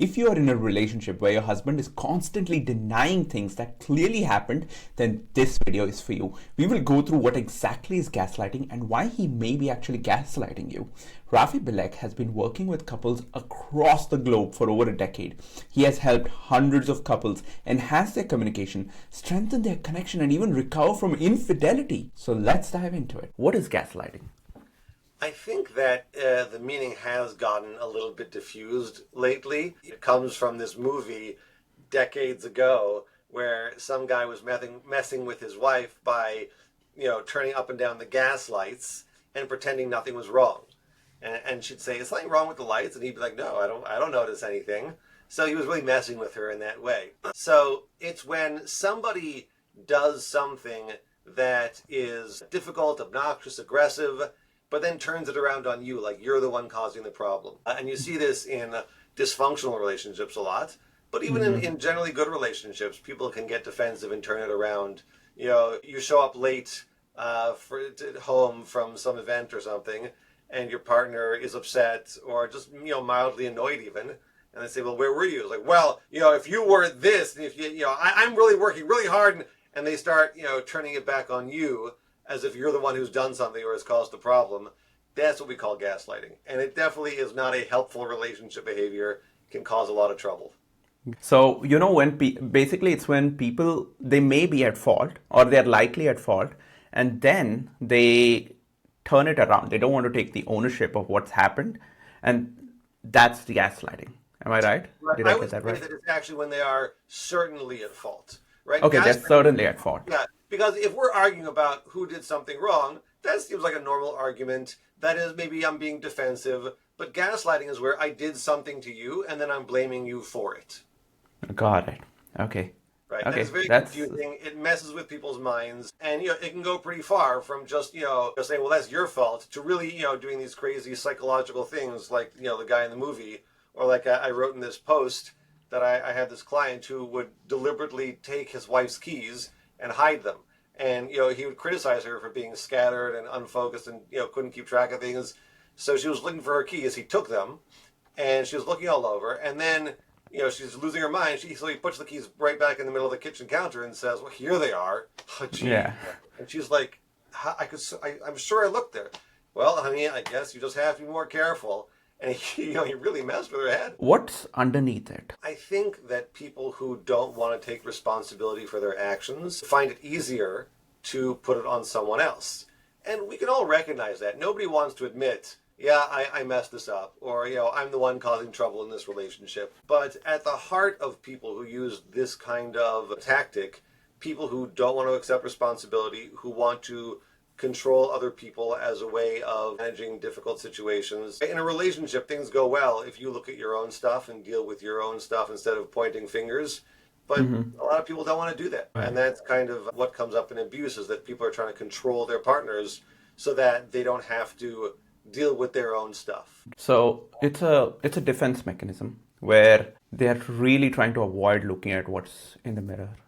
If you are in a relationship where your husband is constantly denying things that clearly happened, then this video is for you. We will go through what exactly is gaslighting and why he may be actually gaslighting you. Raffi Bilek has been working with couples across the globe for over a decade. He has helped hundreds of couples enhance their communication, strengthen their connection, and even recover from infidelity. So let's dive into it. What is gaslighting? I think that the meaning has gotten a little bit diffused lately. It comes from this movie decades ago where some guy was messing with his wife by, turning up and down the gas lights and pretending nothing was wrong. And she'd say, "Is something wrong with the lights?" And he'd be like, "No, I don't notice anything." So he was really messing with her in that way. So it's when somebody does something that is difficult, obnoxious, aggressive, but then turns it around on you, like you're the one causing the problem. And you see this in dysfunctional relationships a lot, but even in generally good relationships, people can get defensive and turn it around. You show up late home from some event or something, and your partner is upset or just mildly annoyed even, and they say, "Well, where were you?" It's like, "Well, if you were this, and if I'm really working really hard," and they start turning it back on you, as if you're the one who's done something or has caused the problem. That's what we call gaslighting. And it definitely is not a helpful relationship behavior. It can cause a lot of trouble. So, when basically it's when people, they may be at fault or they're likely at fault, and then they turn it around. They don't want to take the ownership of what's happened. And that's the gaslighting. Am I right? Did I get that right? That it's actually when they are certainly at fault, right? Okay, they're certainly at fault. Yeah, because if we're arguing about who did something wrong, that seems like a normal argument. That is, maybe I'm being defensive, but gaslighting is where I did something to you and then I'm blaming you for it. Got it. Okay. Right. Okay. That's very confusing. It messes with people's minds, and it can go pretty far from just saying, "Well, that's your fault," to really doing these crazy psychological things, like the guy in the movie, or like I wrote in this post that I had this client who would deliberately take his wife's keys and hide them, and he would criticize her for being scattered and unfocused and couldn't keep track of things. So she was looking for her keys. He took them, and she was looking all over, and then she's losing her mind. So he puts the keys right back in the middle of the kitchen counter and says, "Well, here they are." Oh, gee. Yeah. And she's like, "I'm sure I looked there." "Well, honey, I guess you just have to be more careful." And he really messed with her head. What's underneath it? I think that people who don't want to take responsibility for their actions find it easier to put it on someone else. And we can all recognize that. Nobody wants to admit, "Yeah, I messed this up," or, "I'm the one causing trouble in this relationship." But at the heart of people who use this kind of tactic, people who don't want to accept responsibility, who want to control other people as a way of managing difficult situations. In a relationship, things go well if you look at your own stuff and deal with your own stuff instead of pointing fingers. But a lot of people don't want to do that. Right. And that's kind of what comes up in abuse, is that people are trying to control their partners so that they don't have to deal with their own stuff. So it's a defense mechanism where they're really trying to avoid looking at what's in the mirror.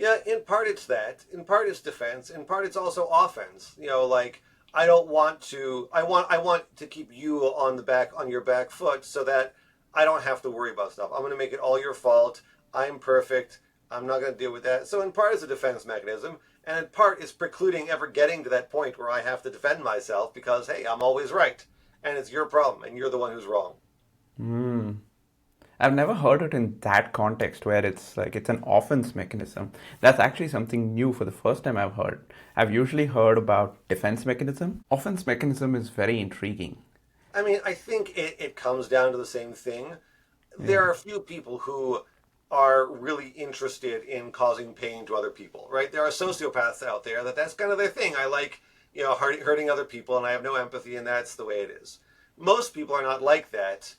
Yeah, in part it's that. In part it's defense. In part it's also offense. Like I want to keep you on your back foot so that I don't have to worry about stuff. I'm going to make it all your fault. I'm perfect. I'm not going to deal with that. So in part it's a defense mechanism, and in part it's precluding ever getting to that point where I have to defend myself because, hey, I'm always right, and it's your problem, and you're the one who's wrong. I've never heard it in that context where it's like it's an offense mechanism. That's actually something new for the first time I've heard. I've usually heard about defense mechanism. Offense mechanism is very intriguing. I mean, I think it comes down to the same thing. There are a few people who are really interested in causing pain to other people, right? There are sociopaths out there that's kind of their thing. I like, hurting other people, and I have no empathy, and that's the way it is. Most people are not like that.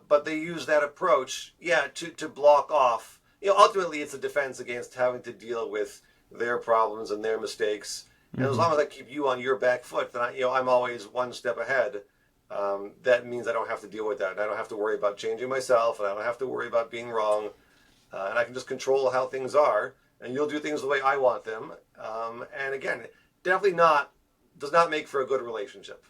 But they use that approach, to block off. Ultimately, it's a defense against having to deal with their problems and their mistakes. And as long as I keep you on your back foot, then I'm always one step ahead. That means I don't have to deal with that. And I don't have to worry about changing myself, and I don't have to worry about being wrong. And I can just control how things are, and you'll do things the way I want them. And again, definitely does not make for a good relationship.